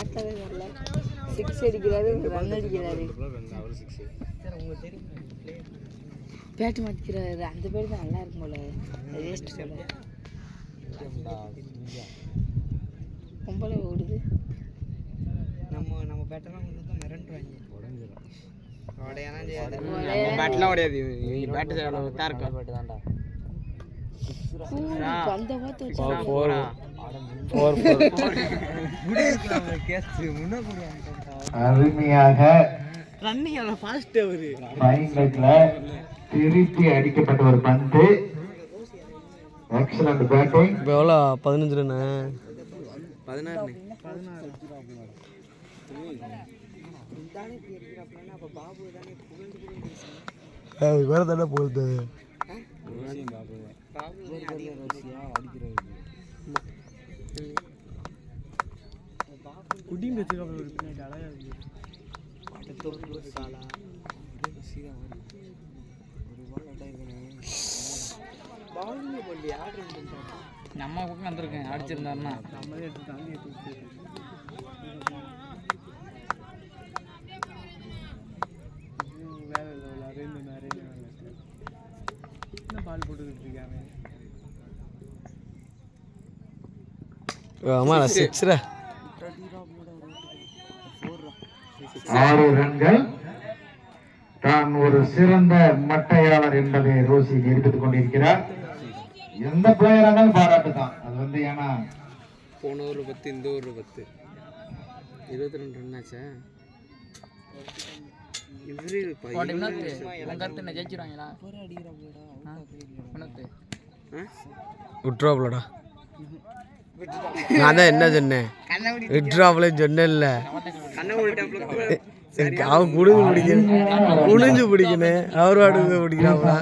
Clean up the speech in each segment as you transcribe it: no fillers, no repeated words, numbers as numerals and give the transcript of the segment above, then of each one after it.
பார்க்கவே வரல. 6 அடிக்கிறாரு, ரன் அடிக்கிறாரு. பேட்டு மாட்டிக்கிறாரு. அந்த பேர் தான் நல்லா இருக்கும் போல. வேஸ்ட் போல. பொம்பளை ஓடுது. நம்ம பேட்டெல்லாம் கொஞ்சம் மிரண்டுவாங்க. உடையெல்லாம் செய்யாது. நம்ம பேட்லாம் உடையாது. பேட்டு தான் இருக்கும். பேட்டு தான்டா. பந்த பார்த்து வச்சு அருமையாக ரன்னிங் ஃபாஸ்ட் அவரு திருப்பி அடிக்கப்பட்ட ஒரு பந்து. Excellent batting. இப்போ எவ்வளோ 15 ரன் 16 வேற தானே போகுது. குடிங்க நம்ம பக்கம் வந்திருக்கேன். அடிச்சிருந்தாருன்னா நம்மளே எடுத்து தாண்டி வேற பால் போட்டுக்கிட்டு இருக்காங்க. ஆமா 6 6 ரன்கள். தான் ஒரு சிறந்த மட்டையாளர் என்பதை ரோசி நிரூபித்துக் கொண்டிருக்கிறார். எந்த பிளேயரானாலும் பாராட்டு தான். அது வந்து ஏன்னா போன ஊரில் 10 இந்த ஊரில் 10 22 ரன் ஆச்சா. விட்ராப்லடா. நான் தான் என்ன சொன்னேன், விட்ராப்ல சொன்னேன்ல. அவன் குடுஞ்சு பிடிக்கணும், குனிஞ்சு பிடிக்கணும். அவர் அடுக்க பிடிக்கிறாங்களா?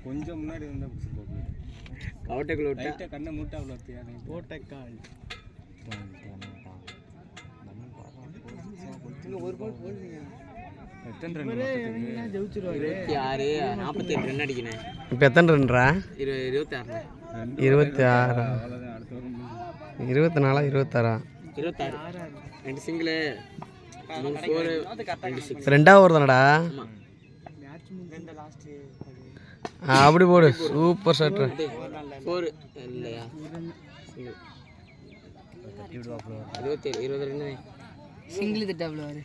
கொஞ்சம் முன்னாடி வந்தா கவட்டைக்குள்ள விட்டா கண்ணை மூட்டாவில் போட்டக்கால் ஒரு பால் போடுங்க. எத்தனை ரன்? 26 48 ரன் அடிக்கணும். இப்போ எத்தனை ரன்ரா? 26 26 24 26 2 சிங்கிள் 4 2 ஓவர் தானடா. அப்படி போடு. Super shot. 4 இல்லையா? 20 ரன் சிங்கிள் தட்டாப்ல வரு.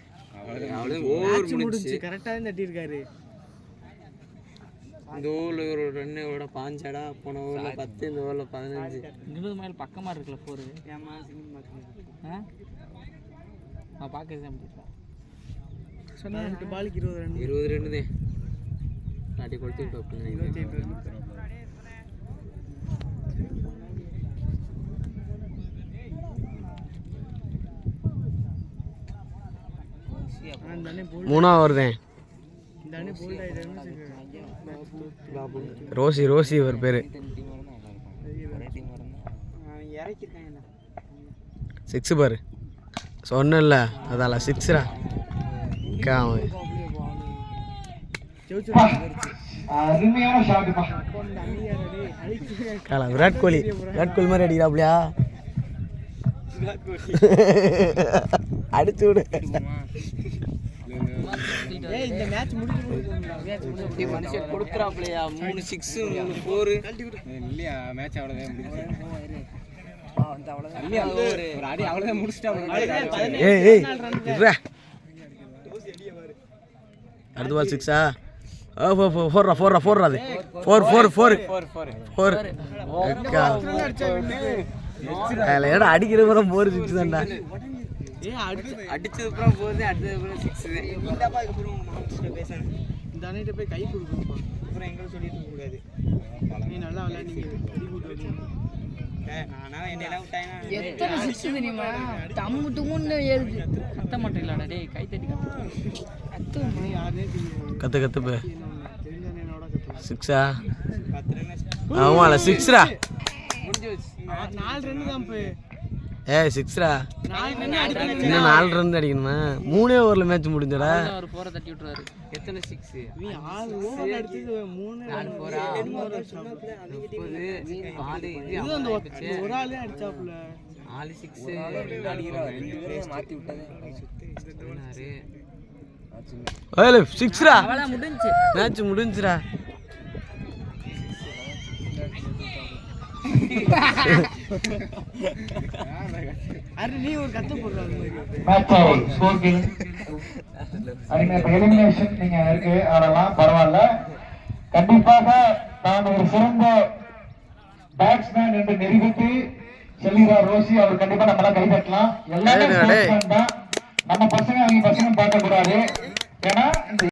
ஓவர் முடிச்சு கரெக்டாக தான் தட்டியிருக்காரு. இந்த ஓவரில் ஒரு ரன்னோட 5 அடா. போன ஓவரில் 10, இந்த ஓவரில் 15. 20 மைல் பக்கமாக இருக்குல்ல 4. ஏமா சிங்கிள் நான் பார்க்குறேன். சொன்னா 2 பாலுக்கு 20 ரன். 20 ரன் தான் நாட்டி கொடுத்துட்டு 28 ரன். மூணாவது வருதேன். ரோசி ரோசி ஒரு பேர். 6 பாரு சொன்னல, அதால 6ரா. அருமையான ஷாட்டுப்பா. விராட் கோலி மாதிரி அடிக்கிறாப்லையா? அடிச்சு விடு. இந்த மேட்ச் முடிஞ்சு மனுஷன் கொடுக்குறாப்லையா? 3 6 3 4 இல்லையா? மேட்ச் அவ்வளோதான் முடிஞ்சு. ஒரு அடி அவ்வளோதான் முடிச்சுட்டா. அடுத்த பால் 6ஆ? 4 அது 4 ஏடா அடிக்கிற முறை 4 6 தான்டா. அடிச்சது அப்புறம் 4, அடுத்தது அப்புறம் 6. இந்த அணிகிட்ட போய் கை கொடுக்கணும்ப்பா. அப்புறம் எங்களை சொல்லிட்டு கூடாது. நீ நல்லா விளையாடுங்க, அடி கூட்டு நானா என்ன விட்டாங்க. எத்தனை 6 தெரியுமா? டம்மு டும்முன்னு ஏறுது. கத்த மாட்டீங்களாடா டேய்? கை தட்டி கத்து. யாருனே கத்து கத்து 6ஆ? ஆமால 6ரா. முடிஞ்சு 4 ரன் தான். ஏய் சிக்ஸ்ரா இன்னும் 4 ரன் அடிக்கணுமா 3 ஓவரில் மேட்ச் முடிஞ்சடா ஒரு 4 தட்டி விட்டுருவாரு எத்தனை 6 நீ 6 ஓவர் அடிச்சது 3 4 4 30 இது அந்த ஒரு ஆளே அடிச்சாப்ல 4 6 அடிக்கிறான் மாத்தி விட்டது 16 ஏய் சிக்ஸ்ரா முடிஞ்சு மேட்ச் முடிஞ்சுடா நீ ஒரு கத்து போடுறாங்க மேட்சை ஸ்கோரிங் எலிமினேஷன் நீங்க இருக்கு ஆடலாம் பரவாயில்ல. கண்டிப்பாக நான் ஒரு சிறந்த பேட்ஸ்மேன் என்று நிரூபித்து செல்கிறார் ரோசி. அவர் கண்டிப்பா நம்ம கை தட்டலாம். எல்லாமே தான் நம்ம பசங்க அவங்க பசங்க பார்க்க கூடாது. ஏன்னா இந்த